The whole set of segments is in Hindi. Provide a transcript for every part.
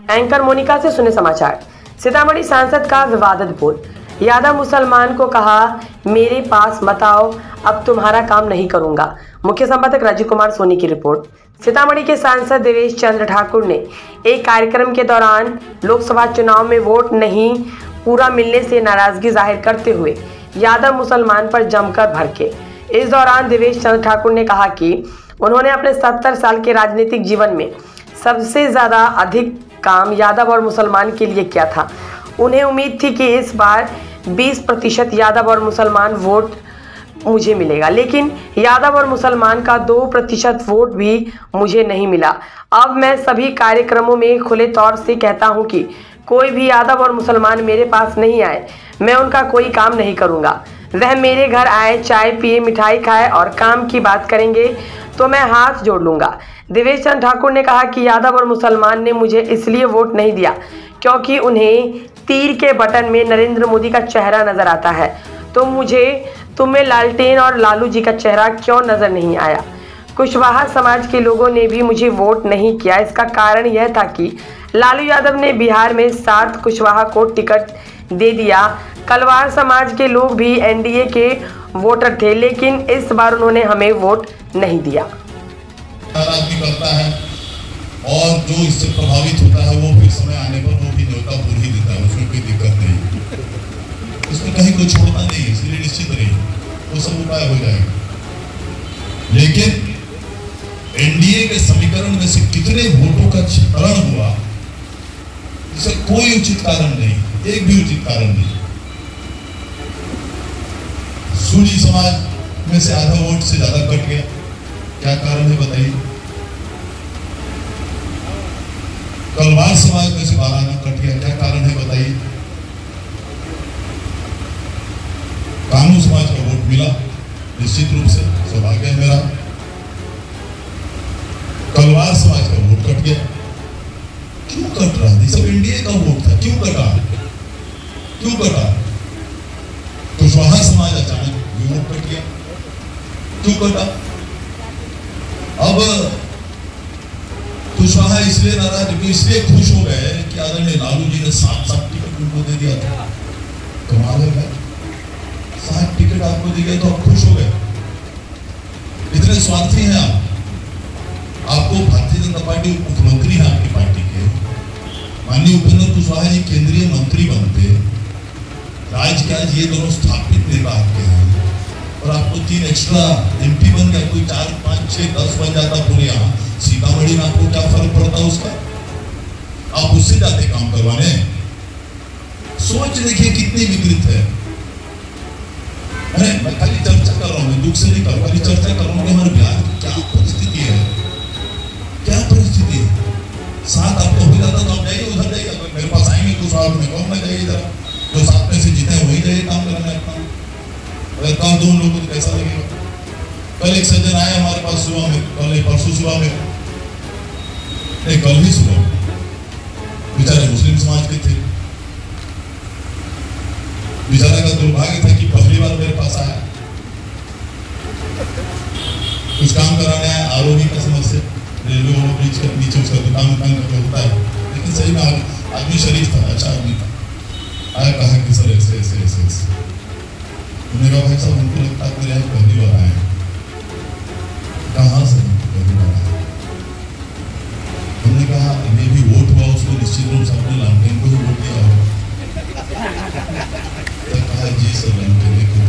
एंकर मोनिका से सुने समाचार। सीतामढ़ी सांसद का विवादित बोल। यादव मुसलमान को कहा, मेरे पास मत आओ, अब तुम्हारा काम नहीं करूंगा। मुख्य संपादक राजीव कुमार सोनी की रिपोर्ट। सीतामढ़ी के सांसद देवेश चंद्र ठाकुर ने एक कार्यक्रम के दौरान लोकसभा चुनाव में वोट नहीं पूरा मिलने से नाराजगी जाहिर करते हुए यादव मुसलमान पर जमकर भड़के। इस दौरान देवेश चंद्र ठाकुर ने कहा कि उन्होंने अपने 70 साल के राजनीतिक जीवन में सबसे ज़्यादा अधिक काम यादव और मुसलमान के लिए किया था। उन्हें उम्मीद थी कि इस बार 20% यादव और मुसलमान वोट मुझे मिलेगा, लेकिन यादव और मुसलमान का 2% वोट भी मुझे नहीं मिला। अब मैं सभी कार्यक्रमों में खुले तौर से कहता हूं कि कोई भी यादव और मुसलमान मेरे पास नहीं आए, मैं उनका कोई काम नहीं करूंगा। वह मेरे घर आए, चाय पिए, मिठाई खाए और काम की बात करेंगे तो मैं हाथ जोड़ लूंगा। देवेश चंद्र ठाकुर ने कहा कि यादव और मुसलमान ने मुझे इसलिए वोट नहीं दिया क्योंकि उन्हें तीर के बटन में नरेंद्र मोदी का चेहरा नजर आता है, तो मुझे तुम्हें लालटेन और लालू जी का चेहरा क्यों नजर नहीं आया। कुशवाहा समाज के लोगों ने भी मुझे वोट नहीं किया। इसका कारण यह था कि लालू यादव ने बिहार में 7 कुशवाहा को टिकट दे दिया। कलवार समाज के लोग भी एनडीए के वोटर थे, लेकिन इस बार उन्होंने हमें वोट नहीं दिया। आदमी करता है और जो इससे प्रभावित होता है वो फिर समय आने पर वो भी न्योता पूरी ही देता है, उसमें कोई दिक्कत नहीं, इसमें कहीं कोई छोड़ना नहीं, इसलिए निश्चित रहिए वो सब उपाय हो जाएगा। लेकिन एनडीए के समीकरण में से कितने वोटों का क्षरण हुआ, इसका कोई उचित कारण नहीं, एक भी उचित कारण नहीं। सूजी समाज में से आधा वोट से ज्यादा कट गया, क्या कारण है बताइए। कलवार समाज में से 12 आना कट गया, क्या कारण है बताइए। कानू समाज का वोट मिला, निश्चित रूप से सौभाग्य है मेरा। कलवार समाज का वोट कट गया, क्यों कट रहा था, सब एनडीए का वोट था, क्यों कटा, क्यों कटा। कुशवाहा समाज अचानक वोट कट गया, क्यों कटा। अब कुशवाहा इसलिए नाराज, इसलिए खुश हो गए कि आदरणीय लालू जी ने 7 टिकट उनको दे दिया था। कमाल है भाई, 7 टिकट आपको दे गए तो आप खुश हो गए। इतने स्वार्थी हैं आप। आपको भारतीय जनता पार्टी मुख्यमंत्री है आपकी पार्टी के, माननीय उपेंद्र कुशवाहा जी केंद्रीय मंत्री बनते, राज्य के आज ये दोनों स्थापित नेता आपके हैं, और आपको 3 एक्स्ट्रा एमपी बन गया, कोई 4, 5, 6, 10 बन जाता पूरे यहाँ सीतामढ़ी में, आपको क्या फर्क पड़ता उसका। आप उससे जाते काम करवाने। सोच देखिए कितनी विकृत है। अरे मैं खाली चर्चा कर रहा हूँ, दुख से नहीं कर रहा, खाली चर्चा कर रहा हूँ कि हमारे बिहार की क्या परिस्थिति है, क्या परिस्थिति है। 7 आपको हो जाता तो आप जाइए, उधर जाइए, अगर मेरे पास आएंगे तो साथ में कहूँगा जाइए जरा, जो 7 में से जीते वही जाइए काम करना है। काम 2 लोगों को कैसा लगेगा। कल एक सज्जन आया हमारे पास सुबह में, कल परसों सुबह में, नहीं कल ही सुबह, बेचारे मुस्लिम समाज के थे। बेचारे का दुर्भाग्य था कि पहली बार मेरे पास आया, कुछ काम कराने आया, आरोही का समस्या, रेलवे ब्रिज के नीचे उसका दुकान करके होता है, लेकिन सही में आदमी शरीफ था, अच्छा आदमी था। आया, कहा कि सर ऐसे ऐसे ऐसे ऐसे। उन्होंने कहा भाई साहब हमको लगता है मेरे यहाँ पहली बार आए। कहाँ से पहली बार आए। हमने कहा ये भी वोट हुआ, उसको निश्चित रूप से अपने लालटेन को ही वोट दिया होगा। कहा जी सर लालटेन को।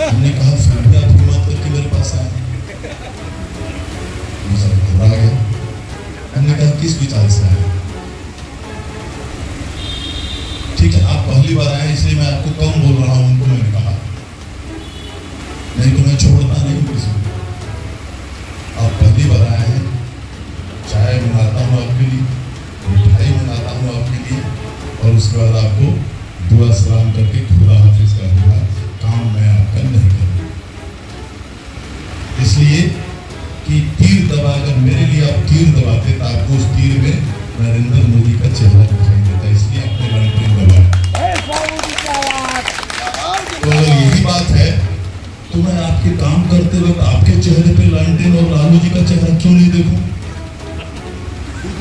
हमने कहा फिर भी आप हिम्मत करके मेरे पास आए। घबरा गया। हमने कहा किस विचार से आए। ठीक है, आप पहली बार आए इसलिए मैं आपको कम बोल रहा हूं, उनको मैंने कहा, नहीं तो मैं छोड़ता नहीं किसी को। आप पहली बार आए हैं, चाय मंगाता हूँ आपके लिए, मिठाई मंगाता हूँ आपके लिए, और उसके बाद आपको दुआ सलाम करके खुदा हाफिज कर दूंगा, काम मैं आपका नहीं करूँगा। इसलिए कि तीर दबाकर मेरे लिए आप तीर दबाते तो आपको उस तीर में नरेंद्र मोदी का चेहरा दिखाई देता, इसलिए अपने लालटेन दबाए। तो अगर यही बात है तो मैं आपके काम करते वक्त आपके चेहरे पे लालटेन और लालू जी का चेहरा क्यों नहीं देखूं। आप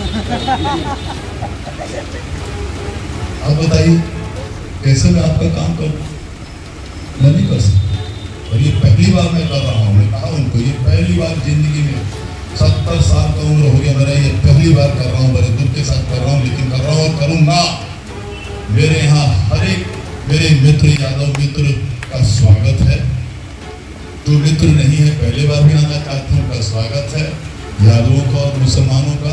बताइए कैसे मैं आपका काम करूं? मैं नहीं कर सकता। और ये पहली बार मैं कर रहा हूँ। मैं कहा उनको ये पहली बार जिंदगी में 70 साल का उम्र हो गया मेरा, ये पहली बार कर रहा हूँ, बड़े दुख के साथ कर रहा हूँ, लेकिन कर रहा हूँ और करूँगा। मेरे यहाँ हर एक मेरे मित्र यादव मित्र का स्वागत है। जो मित्र नहीं है पहले बार भी आना चाहते हैं उनका स्वागत है। यादवों का और मुसलमानों का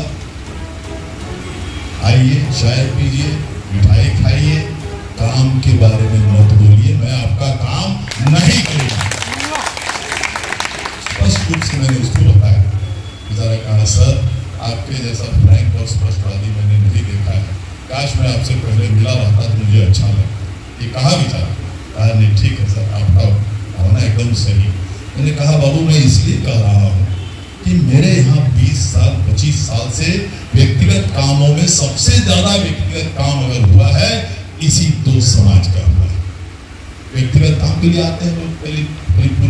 आइए, चाय पीजिए, मिठाई खाइए, काम के बारे में मत बोलिए, मैं आपका काम नहीं करूँगा। स्पष्ट रूप से मैंने उसको बताया। जरा कहा सर आपके जैसा फ्रैंक और स्पष्टवादी मैंने नहीं देखा है, काश मैं आपसे पहले मिला रहता तो मुझे अच्छा लगता। ये कहा भी था, कहा नहीं ठीक है सर आपका होना एकदम सही। मैंने कहा बाबू मैं इसलिए कह रहा हूँ कि मेरे यहाँ 20 साल 25 साल से व्यक्तिगत कामों में सबसे ज्यादा व्यक्तिगत काम अगर हुआ है इसी दो समाज का हुआ है। व्यक्तिगत काम के लिए आते हैं लोग, पहले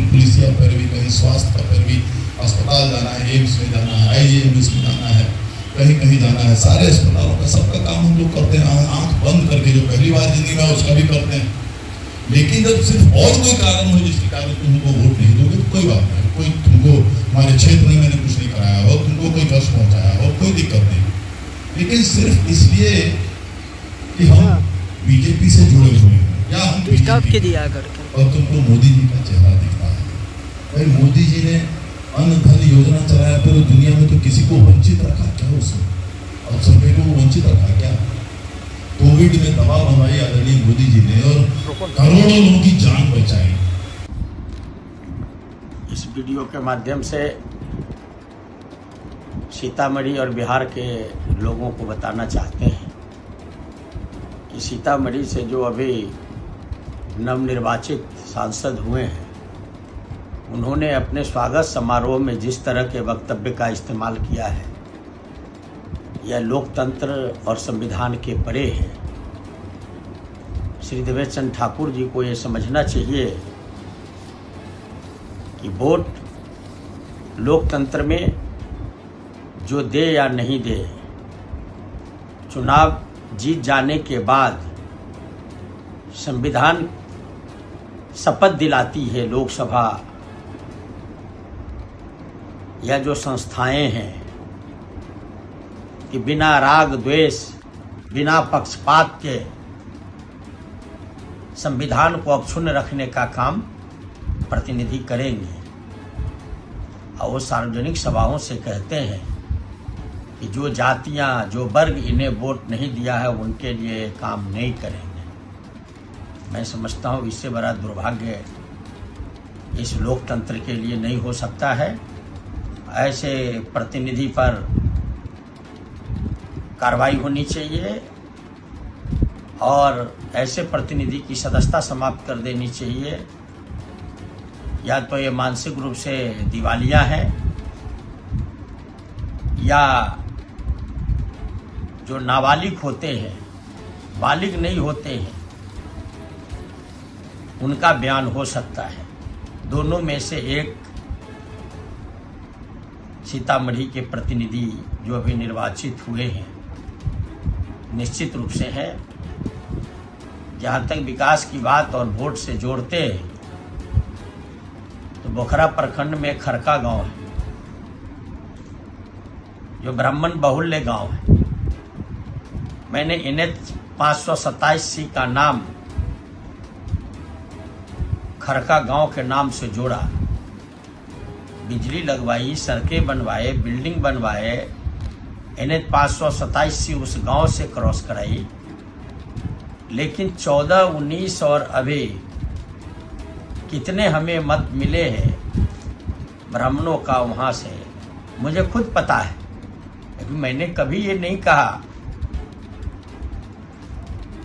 पुलिस या पैरवी, कहीं स्वास्थ्य का पैरवी, अस्पताल जाना है, एम्स में जाना है, IAMS में जाना है, कहीं कहीं जाना है, सारे अस्पतालों का सबका काम हम लोग करते हैं आंख बंद करके, जो पहली बार जिंदगी में उसका भी करते हैं। लेकिन जब सिर्फ और कोई कारण हो जिसके कारण तुमको वोट नहीं दोगे तो कोई बात नहीं, कोई तुमको हमारे क्षेत्र में मैंने कुछ नहीं कराया हो, तुमको कोई कष्ट पहुंचाया हो, कोई दिक्कत नहीं। लेकिन सिर्फ इसलिए कि हम बीजेपी से जुड़े हुए हैं या हम बीजेपी दिया करके और तुमको मोदी जी का चेहरा दिखता है। भाई मोदी जी ने अन्न धन योजना चलाया, पूरी दुनिया में तो किसी को वंचित रखा क्या? उसने और सभी को वंचित रखा क्या? कोविड में दवा बनवाई आदरणीय मोदी जी ने और करोड़ों लोगों की जान बचाई। इस वीडियो के माध्यम से सीतामढ़ी और बिहार के लोगों को बताना चाहते हैं कि सीतामढ़ी से जो अभी नवनिर्वाचित सांसद हुए हैं, उन्होंने अपने स्वागत समारोह में जिस तरह के वक्तव्य का इस्तेमाल किया है, यह लोकतंत्र और संविधान के परे है। श्री देवेश चंद्र ठाकुर जी को ये समझना चाहिए कि वोट लोकतंत्र में जो दे या नहीं दे, चुनाव जीत जाने के बाद संविधान शपथ दिलाती है लोकसभा या जो संस्थाएं हैं कि बिना राग द्वेष, बिना पक्षपात के संविधान को अक्षुण्ण रखने का काम प्रतिनिधि करेंगे। और वो सार्वजनिक सभाओं से कहते हैं कि जो जातियां, जो वर्ग इन्हें वोट नहीं दिया है उनके लिए काम नहीं करेंगे। मैं समझता हूँ इससे बड़ा दुर्भाग्य इस लोकतंत्र के लिए नहीं हो सकता है। ऐसे प्रतिनिधि पर कार्रवाई होनी चाहिए और ऐसे प्रतिनिधि की सदस्यता समाप्त कर देनी चाहिए। या तो ये मानसिक रूप से दिवालिया है या जो नाबालिग होते हैं, बालिग नहीं होते हैं, उनका बयान हो सकता है। दोनों में से एक सीतामढ़ी के प्रतिनिधि जो अभी निर्वाचित हुए हैं निश्चित रूप से है। जहाँ तक विकास की बात और वोट से जोड़ते हैं तो बोखरा प्रखंड में खरका गांव है जो ब्राह्मण बहुल्य गांव है। मैंने NH 527C का नाम खरका गांव के नाम से जोड़ा, बिजली लगवाई, सड़कें बनवाए, बिल्डिंग बनवाए, NH 527C उस गांव से क्रॉस कराई। लेकिन 14, 19 और अभी कितने हमें मत मिले हैं ब्राह्मणों का वहां से मुझे खुद पता है। लेकिन मैंने कभी ये नहीं कहा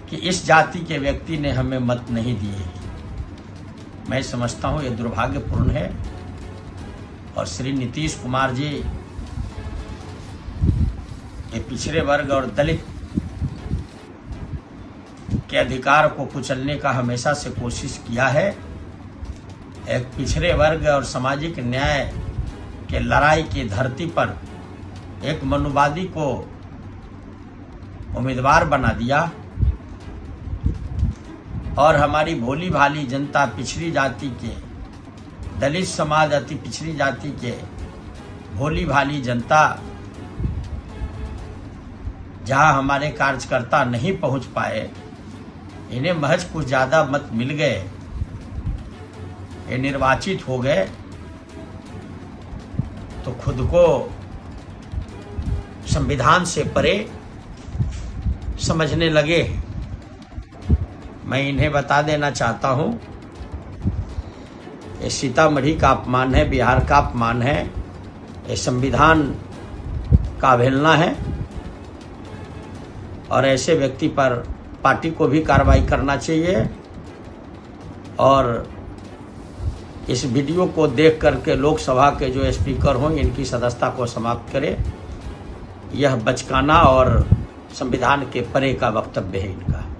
कि इस जाति के व्यक्ति ने हमें मत नहीं दिए। मैं समझता हूँ ये दुर्भाग्यपूर्ण है। और श्री नीतीश कुमार जी ये पिछड़े वर्ग और दलित के अधिकार को कुचलने का हमेशा से कोशिश किया है। एक पिछड़े वर्ग और सामाजिक न्याय के लड़ाई की धरती पर एक मनुवादी को उम्मीदवार बना दिया और हमारी भोली भाली जनता, पिछड़ी जाति के, दलित समाज, अति पिछड़ी जाति के भोली भाली जनता, जहां हमारे कार्यकर्ता नहीं पहुंच पाए, इन्हें महज कुछ ज्यादा मत मिल गए, ये निर्वाचित हो गए, तो खुद को संविधान से परे समझने लगे। मैं इन्हें बता देना चाहता हूं, ये सीतामढ़ी का अपमान है, बिहार का अपमान है, ये संविधान का अवहेलना है और ऐसे व्यक्ति पर पार्टी को भी कार्रवाई करना चाहिए। और इस वीडियो को देख करके लोकसभा के जो स्पीकर हों, इनकी सदस्यता को समाप्त करें। यह बचकाना और संविधान के परे का वक्तव्य है इनका।